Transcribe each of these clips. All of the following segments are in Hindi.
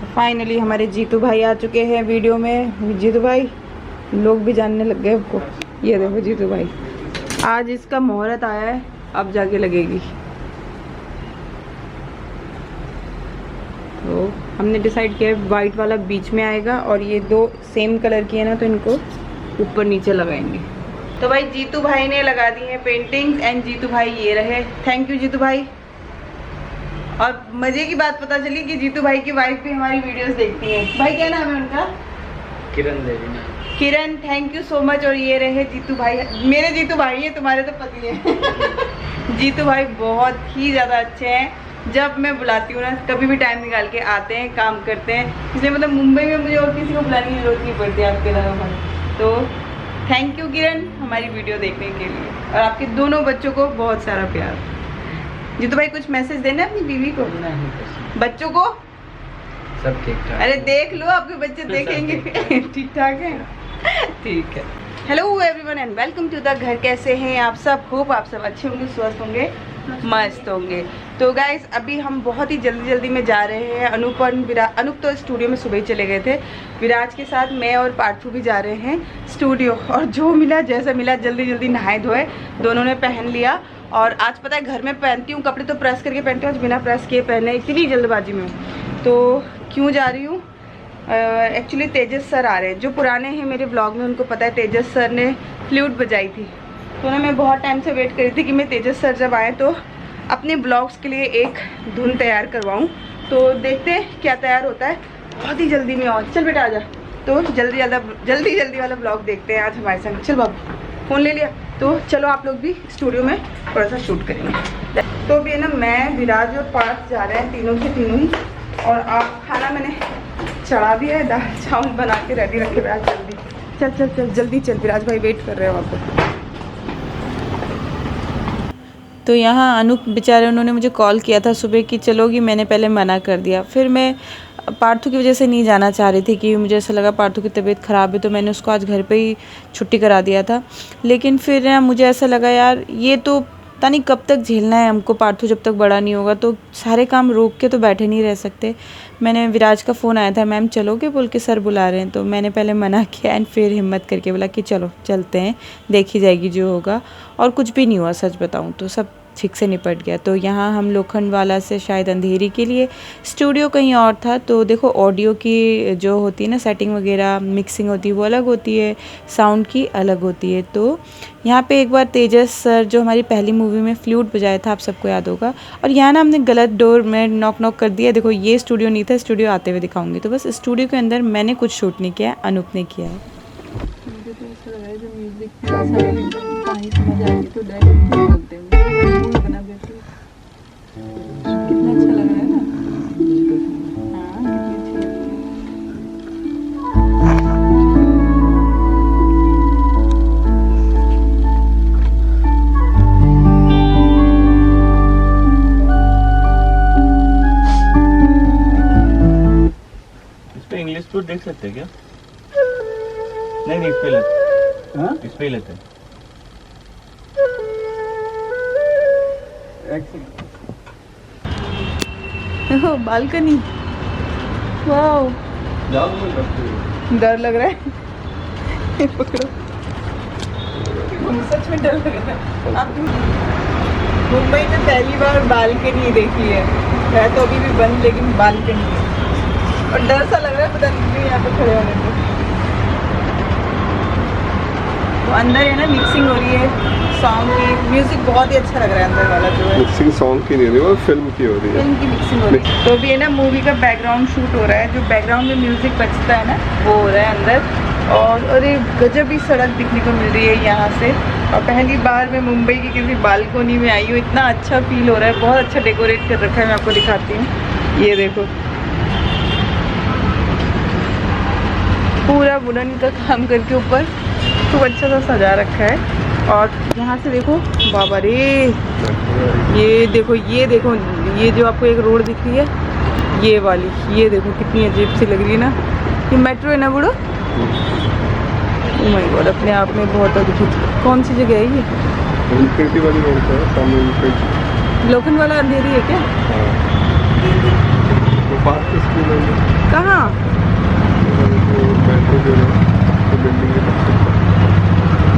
फाइनली हमारे जीतू भाई आ चुके हैं वीडियो में। जीतू भाई लोग भी जानने लग गए आपको। ये देखो जीतू भाई, आज इसका मुहूर्त आया है, अब जाके लगेगी। तो हमने डिसाइड किया है वाइट वाला बीच में आएगा और ये दो सेम कलर की है ना, तो इनको ऊपर नीचे लगाएंगे। तो भाई जीतू भाई ने लगा दी है पेंटिंग्स एंड जीतू भाई ये रहे। थैंक यू जीतू भाई। और मजे की बात पता चली कि जीतू भाई की वाइफ भी हमारी वीडियोस देखती है। भाई क्या नाम है उनका? किरण देवी। किरण, थैंक यू सो मच। और ये रहे जीतू भाई, मेरे जीतू भाई है, तुम्हारे तो पति है। जीतू भाई बहुत ही ज़्यादा अच्छे हैं। जब मैं बुलाती हूँ ना, कभी भी टाइम निकाल के आते हैं, काम करते हैं। इसलिए मतलब मुंबई में मुझे और किसी को बुलाने की जरूरत नहीं पड़ती आपके अलावा। तो थैंक यू किरण हमारी वीडियो देखने के लिए, और आपके दोनों बच्चों को बहुत सारा प्यार। जीतू भाई कुछ मैसेज देना अपनी बीवी को, बच्चों को? सब ठीक ठाक। अरे देख लो, आपके बच्चे देखेंगे। ठीक ठाक है, ठीक है। Hello everyone and welcome to the घर। कैसे हैं आप सब? होप आप सब अच्छे होंगे, स्वस्थ होंगे, मस्त होंगे। तो गाइस अभी हम बहुत ही जल्दी में जा रहे हैं। अनूप तो स्टूडियो में सुबह ही चले गए थे। विराज के साथ मैं और पार्थू भी जा रहे हैं स्टूडियो। और जो मिला जैसा मिला, जल्दी नहाए धोए दोनों ने पहन लिया। और आज पता है घर में पहनती हूँ कपड़े तो प्रेस करके पहनती हूँ, आज बिना प्रेस किए पहने, इतनी जल्दबाजी में हूँ। तो क्यों जा रही हूँ? एक्चुअली तेजस सर आ रहे हैं, जो पुराने हैं मेरे ब्लॉग में उनको पता है। तेजस सर ने फ्लूट बजाई थी, तो ना मैं बहुत टाइम से वेट करी थी कि मैं तेजस सर जब आए तो अपने ब्लॉग्स के लिए एक धुन तैयार करवाऊँ। तो देखते हैं क्या तैयार होता है। बहुत ही जल्दी में, और चल बेटा आजा। तो जल्दी वाला ब्लॉग देखते हैं आज हमारे संग। चल बाबू, फ़ोन ले लिया? तो चलो आप लोग भी स्टूडियो में थोड़ा सा शूट करेंगे। तो अभी है ना, मैं विराज और पार्थ जा रहे हैं, तीनों के तीनों ही। और आप खाना मैंने चढ़ा दिया है, दाल चावल बना के रेडी रखे। विराज जल्दी चल, विराज भाई वेट कर रहे हो आपको। तो यहाँ अनूप बेचारे, उन्होंने मुझे कॉल किया था सुबह कि चलोगी, मैंने पहले मना कर दिया। फिर मैं पार्थू की वजह से नहीं जाना चाह रही थी कि मुझे ऐसा लगा पार्थू की तबीयत ख़राब है, तो मैंने उसको आज घर पे ही छुट्टी करा दिया था। लेकिन फिर मुझे ऐसा लगा यार, ये तो पता नहीं कब तक झेलना है हमको। पार्थू जब तक बड़ा नहीं होगा तो सारे काम रोक के तो बैठे नहीं रह सकते। मैंने विराज का फ़ोन आया था, मैम चलोगे बोल के, सर बुला रहे हैं। तो मैंने पहले मना किया एंड फिर हिम्मत करके बोला कि चलो चलते हैं, देखी जाएगी जो होगा। और कुछ भी नहीं हुआ, सच बताऊँ तो सब ठीक से निपट गया। तो यहाँ हम लोखंड वाला से शायद अंधेरी के लिए, स्टूडियो कहीं और था। तो देखो ऑडियो की जो होती है ना सेटिंग वगैरह, मिक्सिंग होती है वो अलग होती है, साउंड की अलग होती है। तो यहाँ पे एक बार तेजस सर जो हमारी पहली मूवी में फ्लूट बजाया था, आप सबको याद होगा। और यहाँ ना हमने गलत डोर में नॉक कर दिया। देखो ये स्टूडियो नहीं था, स्टूडियो आते हुए दिखाऊंगी। तो बस स्टूडियो के अंदर मैंने कुछ शूट नहीं किया, अनूप ने किया है। मुझे तो ऐसा लगा है जो म्यूजिक बना देते, कितना अच्छा लग रहा है ना। इस पे इंग्लिश टूर देख सकते हैं क्या? नहीं इस पे लेते। हाँ इस पे ही लेते हैं। बालकनी, वाओ, डर लग रहा है। पकड़ो, सच में डर लग रहा है। आप मुंबई में पहली बार बालकनी देखी है तो अभी भी बंद, लेकिन बालकनी है। और डर सा लग रहा है, पता नहीं क्यों यहाँ पे खड़े होने को। तो अंदर है ना मिक्सिंग हो रही है सॉन्ग की, म्यूजिक बहुत ही अच्छा लग रहा है अंदर वाला जो है। मिक्सिंग सॉन्ग की नहीं हो रही है, फिल्म की हो रही है, फिल्म की मिक्सिंग हो रही है। तो अभी है ना मूवी का बैकग्राउंड शूट हो रहा है, जो बैकग्राउंड में म्यूजिक बजता है ना वो हो रहा है अंदर। और अरे गजब ही सड़क दिखने को मिल रही है यहाँ से। और पहली बार मैं मुंबई की किसी बालकोनी में आई हूँ, इतना अच्छा फील हो रहा है, बहुत अच्छा डेकोरेट कर रखा है। मैं आपको दिखाती हूँ, ये देखो पूरा वुडन का काम करके ऊपर खूब अच्छा सा सजा रखा है। और यहाँ से देखो, बाबा रे, ये देखो ये जो आपको एक रोड दिख रही है, ये वाली, ये देखो कितनी अजीब सी लग रही है ना। ये मेट्रो है ना बुढ़ो? ओह माय गॉड, अपने आप में बहुत अद्भुत। कौन सी जगह है ये? इन्फिनिटी वाली रोड है सामने। लोखंड वाला अंधेरी है क्या? पार्क के स्कूल है कहाँ? मेट्रो जो है बिल्डिंग के पीछे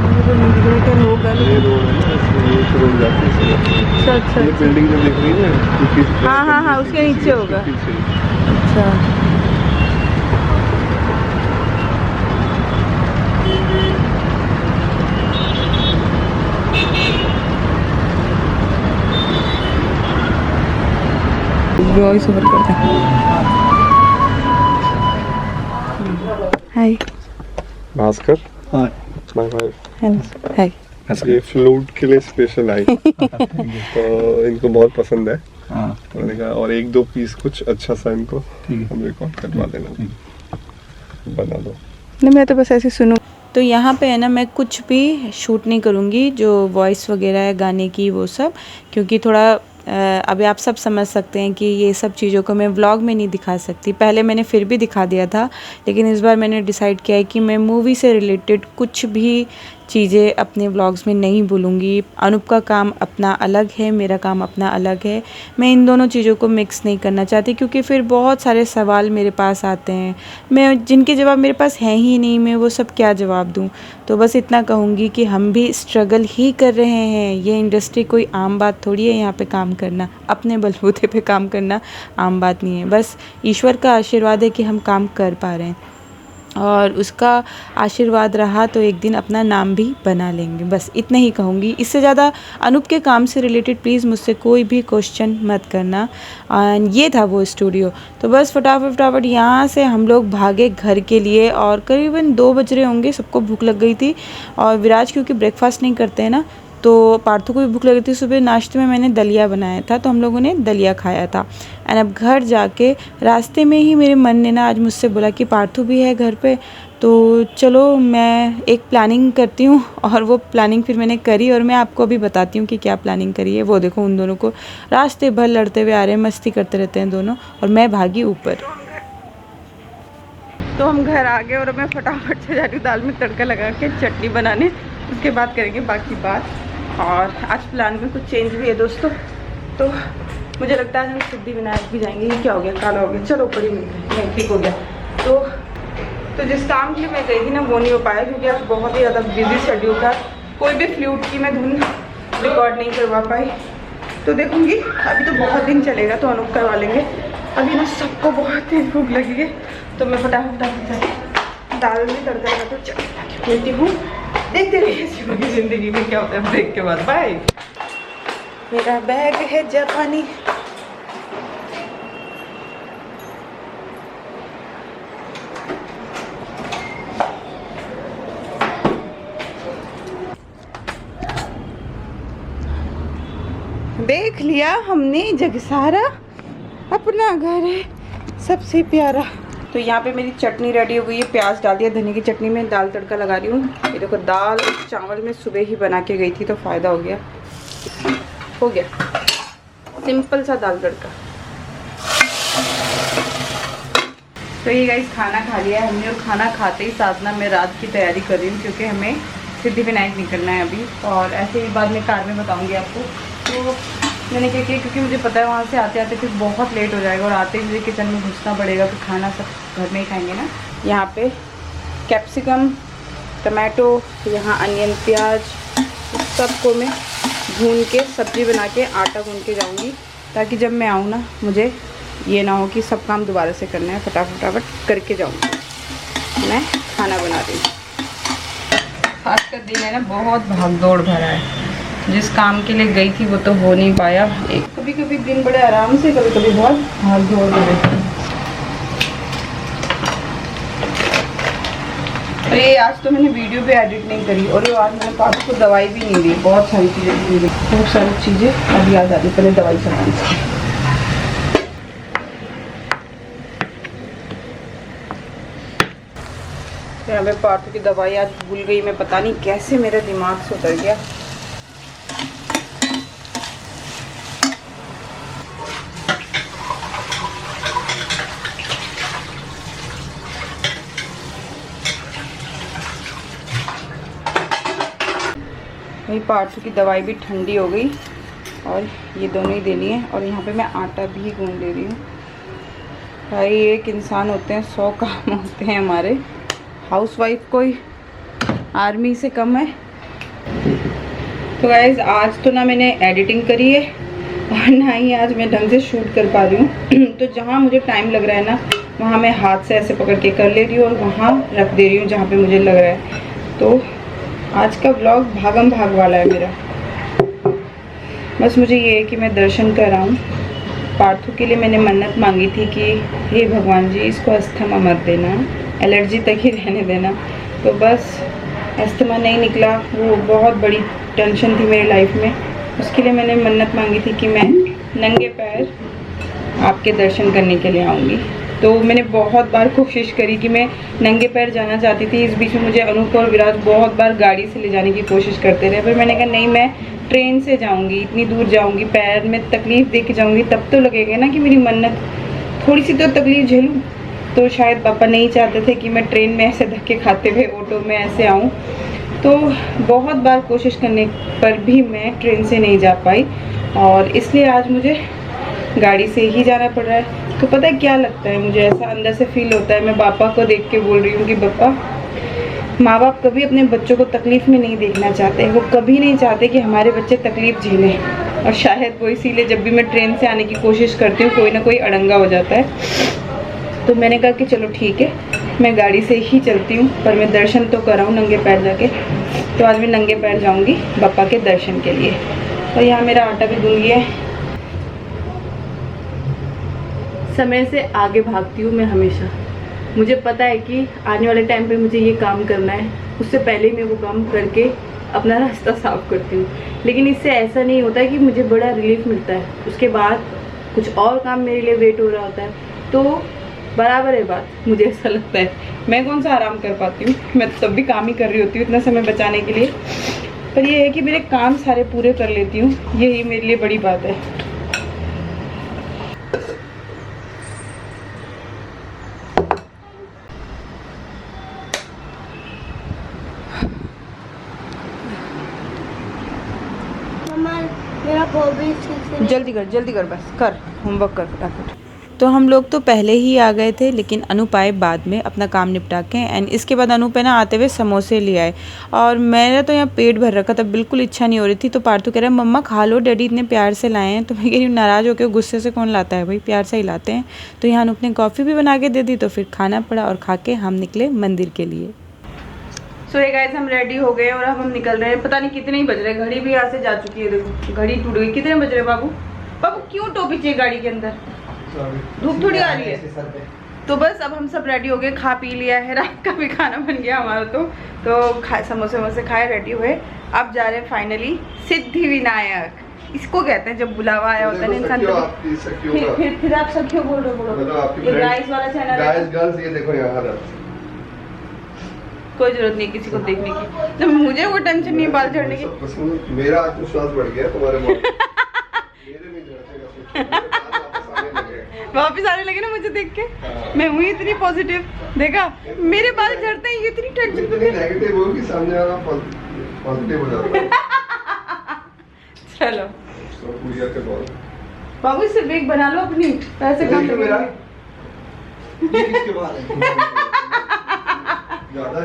मुझे तो नहीं दिख रहा क्या होगा। ये रोड है ना, इसमें ये रोड जाती है। अच्छा अच्छा ये बिल्डिंग जो दिख रही है क्योंकि हाँ हाँ हाँ उसके नीचे होगा। अच्छा वॉइस ओवर करते हैं। हाय भास्कर हाँ माय वाइफ, हेलो हाय। ये फ्लूट के लिए स्पेशल आई तो इनको बहुत पसंद है। हाँ मैंने कहा और एक दो पीस कुछ अच्छा सा इनको ठीक है। हम रिकॉर्ड करवा देना, बना दो। नहीं मैं तो बस ऐसे सुनूं। तो यहाँ पे है ना मैं कुछ भी शूट नहीं करूँगी जो वॉइस वगैरह है गाने की वो सब, क्योंकि थोड़ा अभी आप सब समझ सकते हैं कि ये सब चीज़ों को मैं व्लॉग में नहीं दिखा सकती। पहले मैंने फिर भी दिखा दिया था, लेकिन इस बार मैंने डिसाइड किया है कि मैं मूवी से रिलेटेड कुछ भी चीज़ें अपने व्लॉग्स में नहीं बोलूँगी। अनूप का काम अपना अलग है, मेरा काम अपना अलग है। मैं इन दोनों चीज़ों को मिक्स नहीं करना चाहती, क्योंकि फिर बहुत सारे सवाल मेरे पास आते हैं, मैं जिनके जवाब मेरे पास हैं ही नहीं, मैं वो सब क्या जवाब दूँ। तो बस इतना कहूँगी कि हम भी स्ट्रगल ही कर रहे हैं। ये इंडस्ट्री कोई आम बात थोड़ी है, यहाँ पे काम करना, अपने बलबूते पे काम करना आम बात नहीं है। बस ईश्वर का आशीर्वाद है कि हम काम कर पा रहे हैं, और उसका आशीर्वाद रहा तो एक दिन अपना नाम भी बना लेंगे। बस इतना ही कहूँगी, इससे ज़्यादा अनूप के काम से रिलेटेड प्लीज़ मुझसे कोई भी क्वेश्चन मत करना। ये था वो स्टूडियो। तो बस फटाफट यहाँ से हम लोग भागे घर के लिए, और करीबन 2 बज रहे होंगे। सबको भूख लग गई थी, और विराज क्योंकि ब्रेकफास्ट नहीं करते हैं ना, तो पार्थू को भी भूख लगी थी। सुबह नाश्ते में मैंने दलिया बनाया था, तो हम लोगों ने दलिया खाया था। एंड अब घर जाके रास्ते में ही मेरे मन ने ना आज मुझसे बोला कि पार्थू भी है घर पे, तो चलो मैं एक प्लानिंग करती हूँ। और वो प्लानिंग फिर मैंने करी, और मैं आपको अभी बताती हूँ कि क्या प्लानिंग करी है। वो देखो उन दोनों को रास्ते भर लड़ते हुए आ रहे हैं, मस्ती करते रहते हैं दोनों, और मैं भागी ऊपर। तो हम घर आ गए, और मैं फटाफट से जा रही हूँ दाल में तड़का लगा के चटनी बनाने, उसके बाद करेंगे बाकी बात। और आज प्लान में कुछ चेंज भी है दोस्तों, तो मुझे लगता है हम सिद्धि विनायक भी जाएंगे। ये क्या हो गया, काला हो गया, चलो ऊपर ही मिलते हैं, ठीक हो गया। तो जिस काम के लिए मैं गई थी ना वो नहीं हो पाया, क्योंकि आज बहुत ही ज़्यादा बिजी शेड्यूल था। कोई भी फ्लूट की मैं धुन रिकॉर्ड नहीं करवा पाई, तो देखूँगी अभी तो बहुत दिन चलेगा, तो अनूप करवा लेंगे। अभी ना सबको बहुत तेज भूख लगी है, तो मैं फटाफट दाल में तड़का लगा तो चटनी लेती हूँ। देखते रहिए शिवा की ज़िंदगी में क्या होता है ब्रेक के बाद। बाय। मेरा बैग है जापानी। देख लिया हमने जग सारा, अपना घर है सबसे प्यारा। तो यहाँ पे मेरी चटनी रेडी हो गई है, प्याज डाल दिया, धनिया की चटनी में दाल तड़का लगा रही हूँ। ये देखो दाल चावल में सुबह ही बना के गई थी, तो फ़ायदा हो गया सिंपल सा दाल तड़का। तो ये गाइस खाना खा लिया है हमने, और खाना खाते ही साथ ना मैं रात की तैयारी कर रही हूँ, क्योंकि हमें सिद्धि विनायक निकलना है अभी। और ऐसे ही बाद में कार में बताऊँगी आपको। तो मैंने क्या किया, क्योंकि मुझे पता है वहाँ से आते आते फिर बहुत लेट हो जाएगा, और आते ही मुझे किचन में घुसना पड़ेगा, तो खाना सब घर में ही खाएंगे ना। यहाँ पे कैप्सिकम, टमाटो, यहाँ अनियन, प्याज, इस सबको मैं भून के सब्ज़ी बना के आटा गूँध के जाऊँगी, ताकि जब मैं आऊँ ना मुझे ये ना हो कि सब काम दोबारा से करना है। फटाफट करके जाऊँगी। मैं खाना बना रही हूँ। आज का दिन है ना बहुत भाग दौड़ भरा है, जिस काम के लिए गई थी वो तो हो नहीं पाया। कभी कभी दिन बड़े आराम से, कभी कभी बहुत भाग दौड़ भरे। अरे आज तो मैंने वीडियो भी एडिट नहीं करी, और ये आज मैंने पापा को दवाई भी नहीं दी। बहुत सारी चीज़ें, बहुत सारी चीज़ें अब याद आ रही, पहले दवाई चलानी। यहाँ पे पार्थू की दवाई आज भूल गई मैं, पता नहीं कैसे मेरे दिमाग से उतर गया। वही पार्थू की दवाई भी ठंडी हो गई, और ये दोनों ही देनी है। और यहाँ पे मैं आटा भी गूंद ले रही हूँ। भाई एक इंसान होते हैं 100 काम होते हैं हमारे। हाउसवाइफ कोई आर्मी से कम है। तो गाइस आज तो ना मैंने एडिटिंग करी है और ना ही आज मैं ढंग से शूट कर पा रही हूँ। तो जहाँ मुझे टाइम लग रहा है ना वहाँ मैं हाथ से ऐसे पकड़ के कर ले रही हूँ और वहाँ रख दे रही हूँ जहाँ पे मुझे लग रहा है। तो आज का व्लॉग भागम भाग वाला है मेरा। बस मुझे ये है कि मैं दर्शन कर रहा हूँ। पार्थू के लिए मैंने मन्नत मांगी थी कि हे भगवान जी इसको अस्थमा मत देना, एलर्जी तक ही रहने देना। तो बस अस्थमा नहीं निकला, वो बहुत बड़ी टेंशन थी मेरी लाइफ में। उसके लिए मैंने मन्नत मांगी थी कि मैं नंगे पैर आपके दर्शन करने के लिए आऊँगी। तो मैंने बहुत बार कोशिश करी कि मैं नंगे पैर जाना चाहती थी। इस बीच में मुझे अनूप और विराज बहुत बार गाड़ी से ले जाने की कोशिश करते रहे, पर मैंने कहा नहीं, मैं ट्रेन से जाऊंगी, इतनी दूर जाऊंगी, पैर में तकलीफ़ दे के जाऊंगी, तब तो लगेगा ना कि मेरी मन्नत, थोड़ी सी तो तकलीफ़ झेलूँ। तो शायद पापा नहीं चाहते थे कि मैं ट्रेन में ऐसे धक्के खाते हुए ऑटो में ऐसे आऊँ। तो बहुत बार कोशिश करने पर भी मैं ट्रेन से नहीं जा पाई और इसलिए आज मुझे गाड़ी से ही जाना पड़ रहा है। तो पता है क्या लगता है मुझे, ऐसा अंदर से फील होता है। मैं पापा को देख के बोल रही हूँ कि पापा, माँ बाप कभी अपने बच्चों को तकलीफ़ में नहीं देखना चाहते। वो कभी नहीं चाहते कि हमारे बच्चे तकलीफ़ झेलें। और शायद वो इसीलिए जब भी मैं ट्रेन से आने की कोशिश करती हूँ कोई ना कोई अड़ंगा हो जाता है। तो मैंने कहा कि चलो ठीक है, मैं गाड़ी से ही चलती हूँ, पर मैं दर्शन तो कर रहा हूँ नंगे पैर जाके। तो आज मैं नंगे पैर जाऊँगी पापा के दर्शन के लिए। और यहाँ मेरा आटा भी गूंद गया है। समय से आगे भागती हूँ मैं हमेशा। मुझे पता है कि आने वाले टाइम पे मुझे ये काम करना है, उससे पहले ही मैं वो काम करके अपना रास्ता साफ करती हूँ। लेकिन इससे ऐसा नहीं होता है कि मुझे बड़ा रिलीफ मिलता है, उसके बाद कुछ और काम मेरे लिए वेट हो रहा होता है। तो बराबर है बात, मुझे ऐसा लगता है। मैं कौन सा आराम कर पाती हूँ, मैं तो तब भी काम ही कर रही होती हूँ इतना समय बचाने के लिए। पर ये है कि मेरे काम सारे पूरे कर लेती हूँ, यही मेरे लिए बड़ी बात है। जल्दी कर बस कर, होमवर्क कर फटाफट। तो हम लोग तो पहले ही आ गए थे, लेकिन अनूप आए बाद में अपना काम निपटा के। एंड इसके बाद अनूप है ना आते हुए समोसे ले आए और मेरा तो यहाँ पेट भर रखा था, बिल्कुल इच्छा नहीं हो रही थी। तो पार्थू कह रहा है मम्मा खा लो, डैडी इतने प्यार से लाए हैं। तो मैं कह रही हूँ नाराज़ होकर गुस्से से कौन लाता है भाई, प्यार से ही लाते हैं। तो यहाँ अनूप ने कॉफ़ी भी बना के दे दी, तो फिर खाना पड़ा और खा के हम निकले मंदिर के लिए। सो ये गाइस हम रेडी हो गए और अब हम निकल रहे हैं। पता नहीं कितने ही बज रहे हैं, घड़ी भी यहाँ से जा चुकी है। देखो घड़ी टूट गई। कितने बज रहे बाबू? बाबू क्यों टोपी चाहिए गाड़ी के अंदर, धूप थोड़ी आ रही है। तो बस अब हम सब रेडी हो गए, खा पी लिया है, रात का भी खाना बन गया हमारा। तो खाए समोसे वमोसे खाए, रेडी हुए। अब जा रहे हैं फाइनली सिद्धि विनायक, इसको कहते हैं जब बुलावा आया होता है इंसान। फिर आप सब क्यों बोल रहे हो? बोलो गाइस वाला चैनल है, ये देखो यहाँ कोई जरूरत नहीं किसी को देखने की। तो मुझे वो टेंशन नहीं बाल झड़ने की। मेरा आत्मविश्वास बढ़ गया तुम्हारे वापिस आने लगे ना मुझे देख के। मैं हुई इतनी पॉजिटिव, देखा मेरे बाल झड़ते हैं, ये इतनी टेंशन नेगेटिव हो कि सामने वाला पॉजिटिव हो जाता है। चलो तो पूजा के बाद बाबू इससे वेग बना लो अपनी, पैसे कम मेरा ये किसके बाल है ज्यादा।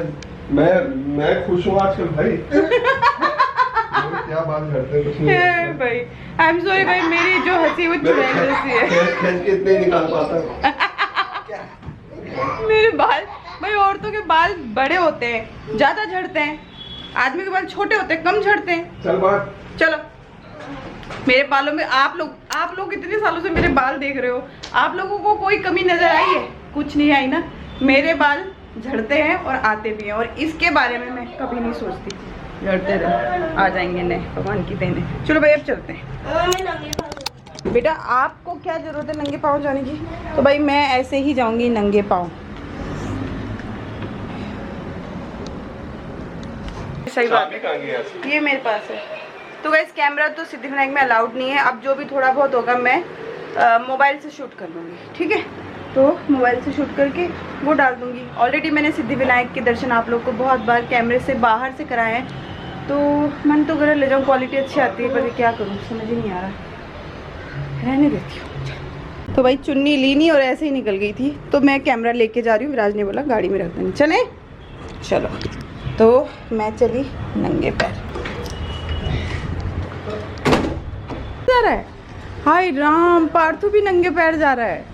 मैं खुश हूँ आजकल भाई। क्या बात करते हैं कुछ नहीं भाई। आई एम सॉरी भाई, मेरी जो हंसी वो चुड़ैल जैसी है। खींच के इतने निकाल पाता मेरे बाल भाई, औरतों के बाल बड़े होते हैं, ज्यादा झड़ते हैं। आदमी के बाल छोटे होते हैं, कम झड़ते हैं। चल बात चलो मेरे बालों में आप लोग इतने सालों से मेरे बाल देख रहे हो, आप लोगों को कोई कमी नजर आई है? कुछ नहीं आई ना। मेरे बाल झड़ते हैं और आते भी हैं, और इसके बारे में मैं कभी नहीं सोचती। झड़ते रहे, आ जाएंगे नए, भगवान की देन है। चलो भाई अब चलते हैं। बेटा आपको क्या जरूरत है नंगे पाँव जाने की? तो भाई मैं ऐसे ही जाऊंगी नंगे पाँव। सही बात है, ये मेरे पास है। तो गाइस कैमरा तो सिद्धिविनायक में अलाउड नहीं है। अब जो भी थोड़ा बहुत होगा मैं मोबाइल से शूट कर लूँगी, ठीक है? तो मोबाइल से शूट करके वो डाल दूँगी। ऑलरेडी मैंने सिद्धिविनायक के दर्शन आप लोग को बहुत बार कैमरे से बाहर से कराए हैं, तो मन तो घर ले जाऊँ, क्वालिटी अच्छी आती है, पर क्या करूँ समझ ही नहीं आ रहा, रहने देती हूँ। तो भाई चुन्नी ली नहीं और ऐसे ही निकल गई थी, तो मैं कैमरा लेके जा रही हूँ। विराज ने बोला गाड़ी में रख देना। चले चलो, तो मैं चली नंगे पैर। जा रहा है, हाय राम, पार्थू भी नंगे पैर जा रहा है।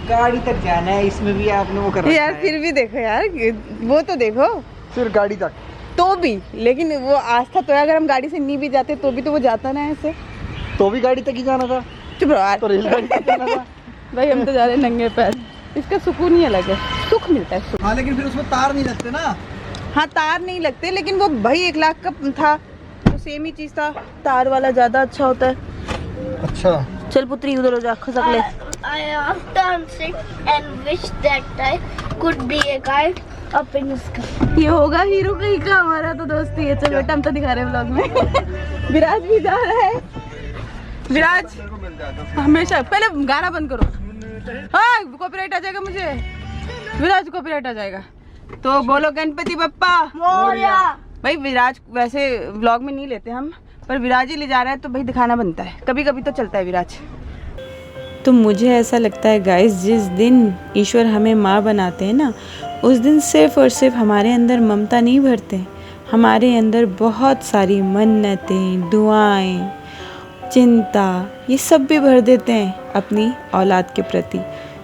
गाड़ी तक जाना है, इसमें भी आपने वो कर यार फिर भी देखो यार, वो तो देखो, सिर्फ गाड़ी तक तो भी, लेकिन वो आस्था तो है, अगर हम गाड़ी से नहीं भी जाते तो भी तो वो जाता ना ऐसे। तो भी गाड़ी तक ही जाना था, चुप रहो यार। तो रेलगाड़ी तक जाना था। भाई हम तो जा रहे हैं नंगे पैर, इसका सुकून ही अलग है, सुख मिलता है सुख। हाँ लेकिन फिर उसमें तार नहीं लगते ना। हाँ तार नहीं लगते, लेकिन वो भाई 1 लाख का था तो सेम ही चीज था, तार वाला ज्यादा अच्छा होता है। अच्छा चल पुत्री उधर हो जा, खसक ले। I often sit and wish that I could be a kite up in the sky. ये होगा हीरो कहीं का, हमारा तो दोस्ती है। चल बेटा हम तो दिखा रहे हैं व्लॉग में। विराज भी जा रहा है। विराज हमेशा, पहले गाना बंद करो, हाँ कॉपीराइट आ जाएगा मुझे, विराज कॉपीराइट आ जाएगा। तो बोलो गणपति बप्पा मोरया। भाई विराज वैसे व्लॉग में नहीं लेते हम, पर विराज ही ले जा रहा है तो भाई दिखाना बनता है, कभी कभी तो चलता है विराज। तो मुझे ऐसा लगता है गाइस, जिस दिन ईश्वर हमें माँ बनाते हैं ना, उस दिन सिर्फ और सिर्फ हमारे अंदर ममता नहीं भरते, हमारे अंदर बहुत सारी मन्नतें, दुआएं, चिंता, ये सब भी भर देते हैं अपनी औलाद के प्रति।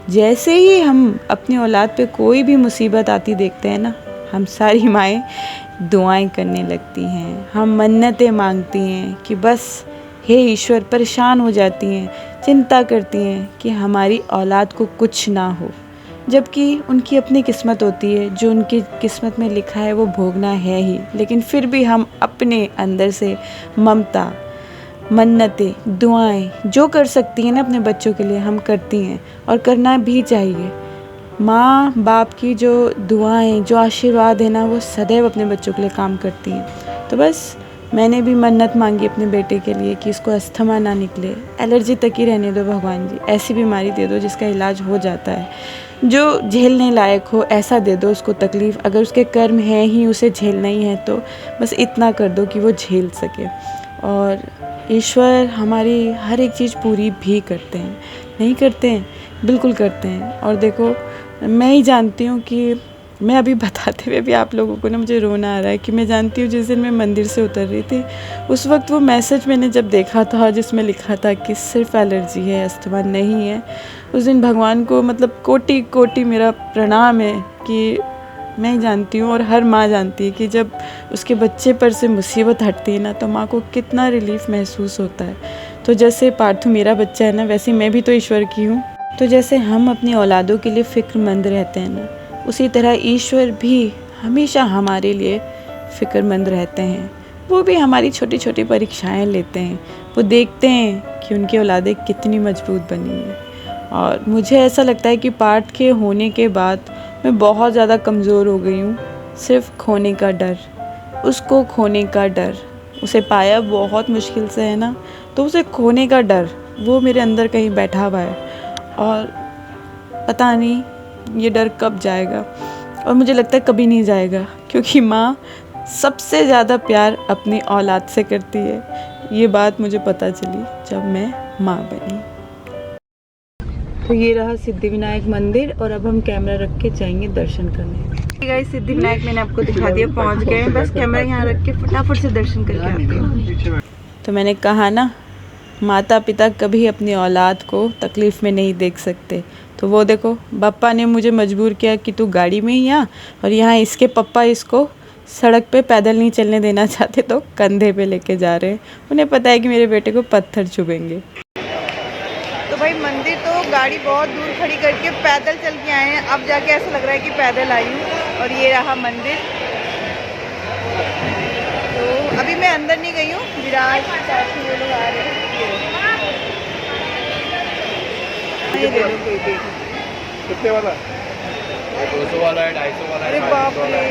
जैसे ही हम अपनी औलाद पे कोई भी मुसीबत आती देखते हैं ना, हम सारी माएँ दुआएं करने लगती हैं, हम मन्नतें मांगती हैं कि बस हे ईश्वर, परेशान हो जाती हैं, चिंता करती हैं कि हमारी औलाद को कुछ ना हो, जबकि उनकी अपनी किस्मत होती है, जो उनकी किस्मत में लिखा है वो भोगना है ही। लेकिन फिर भी हम अपने अंदर से ममता, मन्नतें, दुआएं जो कर सकती हैं ना अपने बच्चों के लिए, हम करती हैं और करना भी चाहिए। माँ बाप की जो दुआएं, जो आशीर्वाद है ना, वो सदैव अपने बच्चों के लिए काम करती हैं। तो बस मैंने भी मन्नत मांगी अपने बेटे के लिए कि इसको अस्थमा ना निकले, एलर्जी तक ही रहने दो भगवान जी, ऐसी बीमारी दे दो जिसका इलाज हो जाता है, जो झेलने लायक हो ऐसा दे दो उसको तकलीफ़, अगर उसके कर्म हैं ही उसे झेलना ही है तो बस इतना कर दो कि वो झेल सके। और ईश्वर हमारी हर एक चीज़ पूरी भी करते हैं, नहीं करते हैं, बिल्कुल करते हैं। और देखो मैं ही जानती हूँ कि मैं अभी बताते हुए भी आप लोगों को ना मुझे रोना आ रहा है कि मैं जानती हूँ जिस दिन मैं मंदिर से उतर रही थी, उस वक्त वो मैसेज मैंने जब देखा था जिसमें लिखा था कि सिर्फ एलर्जी है, अस्थमा नहीं है, उस दिन भगवान को मतलब कोटि कोटि मेरा प्रणाम है कि मैं ही जानती हूँ और हर माँ जानती है कि जब उसके बच्चे पर से मुसीबत हटती है ना तो माँ को कितना रिलीफ महसूस होता है। तो जैसे पार्थू मेरा बच्चा है ना, वैसे मैं भी तो ईश्वर की हूँ। तो जैसे हम अपनी औलादों के लिए फ़िक्रमंद रहते हैं ना, उसी तरह ईश्वर भी हमेशा हमारे लिए फ़िक्रमंद रहते हैं। वो भी हमारी छोटी छोटी परीक्षाएं लेते हैं, वो देखते हैं कि उनकी औलादें कितनी मजबूत बनी हैं। और मुझे ऐसा लगता है कि पार्थ के होने के बाद मैं बहुत ज़्यादा कमज़ोर हो गई हूँ। सिर्फ खोने का डर, उसको खोने का डर, उसे पाया बहुत मुश्किल से है ना, तो उसे खोने का डर वो मेरे अंदर कहीं बैठा हुआ है और पता नहीं ये डर कब जाएगा। और मुझे लगता है कभी नहीं जाएगा, क्योंकि माँ सबसे ज़्यादा प्यार अपनी औलाद से करती है। ये बात मुझे पता चली जब मैं माँ बनी। तो ये रहा सिद्धिविनायक मंदिर और अब हम कैमरा रख के जाएंगे दर्शन करने। गाइस सिद्धिविनायक मैंने आपको दिखा दिया, पहुँच गए, बस कैमरा यहाँ रख के फटाफट से दर्शन करके आते हैं। तो मैंने कहा ना, माता पिता कभी अपनी औलाद को तकलीफ़ में नहीं देख सकते। तो वो देखो पापा ने मुझे मजबूर किया कि तू गाड़ी में ही आ, और यहाँ इसके पापा इसको सड़क पे पैदल नहीं चलने देना चाहते तो कंधे पे लेके जा रहे हैं। उन्हें पता है कि मेरे बेटे को पत्थर चुभेंगे। तो भाई मंदिर तो गाड़ी बहुत दूर खड़ी करके पैदल चल के आए हैं, अब जाके ऐसा लग रहा है कि पैदल आई हूँ। और ये रहा मंदिर। तो अभी मैं अंदर नहीं गई हूँ, विराज साथी वो लोग आ रहे हैं। कितने वाला? 200 वाला है, 250 वाला है, अरे बाप रे।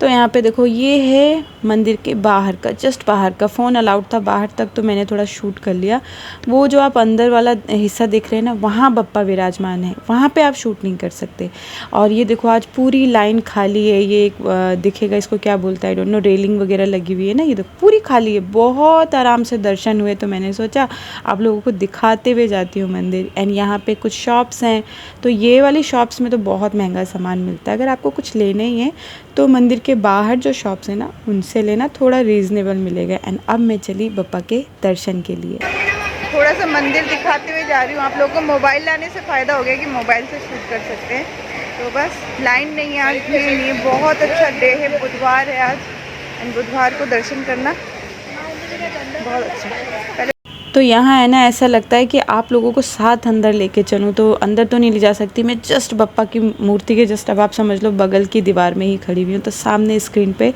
तो यहाँ पे देखो ये है मंदिर के बाहर का, जस्ट बाहर का। फ़ोन अलाउड था बाहर तक तो मैंने थोड़ा शूट कर लिया। वो जो आप अंदर वाला हिस्सा देख रहे हैं ना, वहाँ बप्पा विराजमान है, वहाँ पे आप शूट नहीं कर सकते। और ये देखो आज पूरी लाइन खाली है। ये एक दिखेगा, इसको क्या बोलता है आई डोंट नो, रेलिंग वगैरह लगी हुई है ना, ये देखो पूरी खाली है। बहुत आराम से दर्शन हुए। तो मैंने सोचा आप लोगों को दिखाते हुए जाती हूँ मंदिर। एंड यहाँ पे कुछ शॉप्स हैं, तो ये वाली शॉप्स में तो बहुत महंगा सामान मिलता है। अगर आपको कुछ लेना ही है तो मंदिर के बाहर जो शॉप्स हैं ना, उनसे लेना, थोड़ा रीज़नेबल मिलेगा। एंड अब मैं चली बप्पा के दर्शन के लिए। थोड़ा सा मंदिर दिखाते हुए जा रही हूँ। आप लोगों को मोबाइल लाने से फ़ायदा हो गया कि मोबाइल से शूट कर सकते हैं। तो बस लाइन नहीं है आज, भीड़ नहीं है। बहुत अच्छा डे है, बुधवार है आज। एंड बुधवार को दर्शन करना बहुत अच्छा है। तो यहाँ है ना, ऐसा लगता है कि आप लोगों को साथ अंदर लेके चलूँ, तो अंदर तो नहीं ले जा सकती मैं। जस्ट बप्पा की मूर्ति के जस्ट अब आप समझ लो बगल की दीवार में ही खड़ी हुई हूँ। तो सामने स्क्रीन पे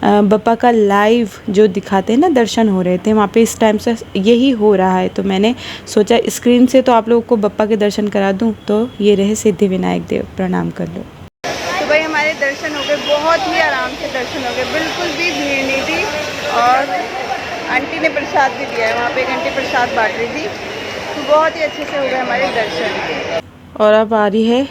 बप्पा का लाइव जो दिखाते हैं ना, दर्शन हो रहे थे वहाँ पे। इस टाइम से यही हो रहा है, तो मैंने सोचा स्क्रीन से तो आप लोगों को बप्पा के दर्शन करा दूँ। तो ये रहे सिद्धिविनायक देव, प्रणाम कर लो। तो भाई हमारे दर्शन हो गए, बहुत ही आराम से दर्शन हो गए, बिल्कुल भी भीड़ नहीं थी। और आंटी ने प्रसाद भी दिया है, वहाँ पे एक आंटी प्रसाद बांट रही थी। तो बहुत ही अच्छे से हो गए हमारे दर्शन। और अब आ रही है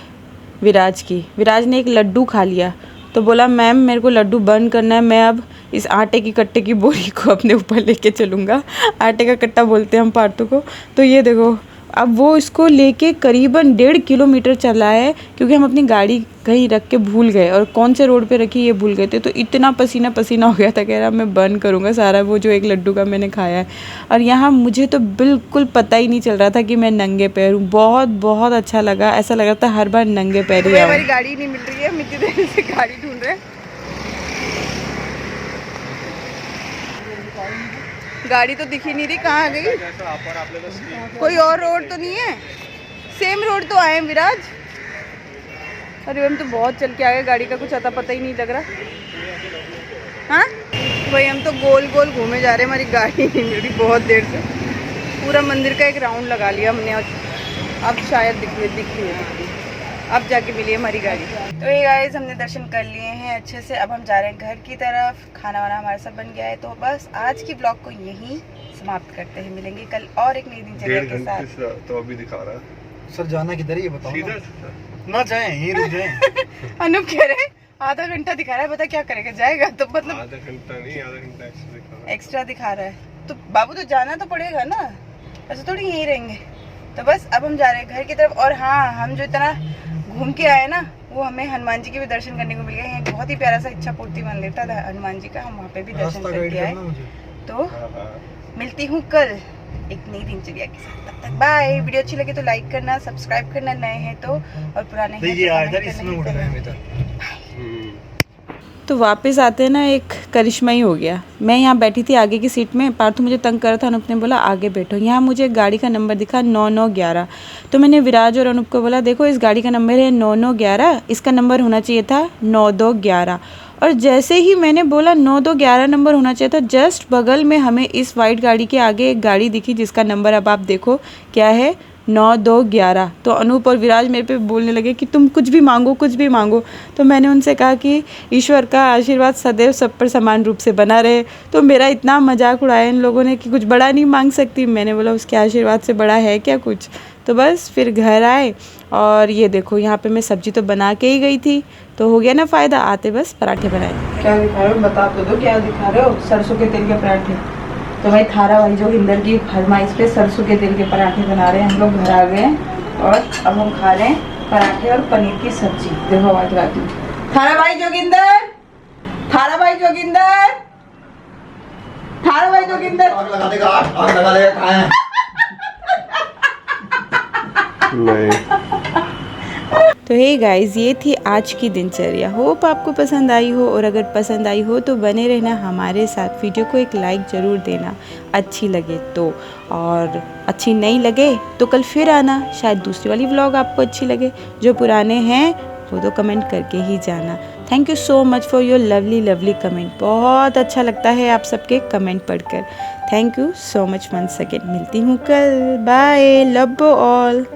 विराज की। विराज ने एक लड्डू खा लिया, तो बोला मैम मेरे को लड्डू बर्न करना है, मैं अब इस आटे की कट्टे की बोरी को अपने ऊपर लेके चलूँगा। आटे का कट्टा बोलते हैं हम पार्टू को। तो ये देखो, अब वो इसको लेके करीबन 1.5 किलोमीटर चला है, क्योंकि हम अपनी गाड़ी कहीं रख के भूल गए और कौन से रोड पे रखी ये भूल गए थे। तो इतना पसीना पसीना हो गया था, कह रहा मैं बर्न करूँगा सारा वो जो एक लड्डू का मैंने खाया है। और यहाँ मुझे तो बिल्कुल पता ही नहीं चल रहा था कि मैं नंगे पैर हूँ। बहुत बहुत अच्छा लगा, ऐसा लग रहा था हर बार नंगे पैर ही आऊँ। हमारी गाड़ी नहीं मिल रही है, हम इतनी देर से गाड़ी ढूंढ रहे हैं। गाड़ी तो दिखी नहीं रही, कहाँ गई? कोई और रोड तो नहीं है? सेम रोड तो आए हैं विराज। अरे हम तो बहुत चल के आ गए, गाड़ी का कुछ अता पता ही नहीं लग रहा। हाँ भाई, हम तो गोल गोल घूमे जा रहे हैं, हमारी गाड़ी नहीं मिल रही बहुत देर से। पूरा मंदिर का एक राउंड लगा लिया हमने, अब शायद दिख रही है, अब जाके मिली हमारी गाड़ी। तो ये गाइस, हमने दर्शन कर लिए हैं अच्छे से। अब हम जा रहे हैं घर की तरफ। खाना वाना हमारा सब बन गया है। तो बस आज की ब्लॉग को यहीं समाप्त करते हैं। मिलेंगे कल और एक नई दिनचर्या के साथ। तो अभी दिखा रहा है सर, जाना किधर है ये बताओ ना जाए, यहीं रुक जाए। अनूप कह रहे आधा घंटा दिखा रहा है, बता क्या करेगा, जाएगा तो मतलब आधा घंटा नहीं, आधा घंटा एक्स्ट्रा दिखा रहा है। तो बाबू तो जाना तो पड़ेगा ना, ऐसे थोड़ी यहीं रहेंगे। तो बस अब हम जा रहे हैं घर की तरफ। और हाँ, हम जो इतना घूम के आए ना, वो हमें हनुमान जी के भी दर्शन करने को मिल गए हैं। बहुत ही प्यारा सा इच्छा पूर्ति मंदिर था हनुमान जी का, हम वहाँ पे भी दर्शन करके आए। तो मिलती हूँ कल एक नई दिनचर्या के साथ। तब तक बाय। वीडियो अच्छी लगे तो लाइक करना, सब्सक्राइब करना नए हैं तो, और पुराने हैं तो वापस आते हैं ना, एक करिश्मा ही हो गया। मैं यहाँ बैठी थी आगे की सीट में, पार्थू मुझे तंग कर रहा था, अनूप ने बोला आगे बैठो। यहाँ मुझे गाड़ी का नंबर दिखा 9911। तो मैंने विराज और अनूप को बोला देखो इस गाड़ी का नंबर है 9911, इसका नंबर होना चाहिए था 9211। और जैसे ही मैंने बोला 9211 नंबर होना चाहिए था, जस्ट बगल में हमें इस वाइट गाड़ी के आगे एक गाड़ी दिखी जिसका नंबर अब आप देखो क्या है, 9211। तो अनूप और विराज मेरे पे बोलने लगे कि तुम कुछ भी मांगो, कुछ भी मांगो। तो मैंने उनसे कहा कि ईश्वर का आशीर्वाद सदैव सब पर समान रूप से बना रहे। तो मेरा इतना मजाक उड़ाया इन लोगों ने कि कुछ बड़ा नहीं मांग सकती। मैंने बोला उसके आशीर्वाद से बड़ा है क्या कुछ। तो बस फिर घर आए और ये देखो यहाँ पे मैं सब्जी तो बना के ही गई थी, तो हो गया ना फ़ायदा। आते बस पराठे बनाए। क्या दिखा रहे हो बता तो दो, क्या दिखा रहे हो? सरसों के तेल के पराठे। तो भाई थारा भाई जो हिंदर की फरमाइश पे सरसों के तेल के पराठे बना रहे हैं। हम लोग घर आ गए हैं और अब हम खा रहे हैं पराठे और पनीर की सब्जी। देखो आवाज लगाती हूँ। थारा भाई जोगिंदर, थारा भाई जोगिंदर, थारा भाई जोगिंदर। आग लगा देगा, आग लगा देगा। कहाँ है? नहीं। तो हे गाइस, ये थी आज की दिनचर्या। होप आपको पसंद आई हो, और अगर पसंद आई हो तो बने रहना हमारे साथ। वीडियो को एक लाइक ज़रूर देना अच्छी लगे तो, और अच्छी नहीं लगे तो कल फिर आना, शायद दूसरी वाली व्लॉग आपको अच्छी लगे। जो पुराने हैं वो तो कमेंट करके ही जाना। Thank you so much for your lovely lovely comment. बहुत अच्छा लगता है आप सबके कमेंट पढ़कर। Thank you so much once again. मिलती हूँ कल। Bye, love you all.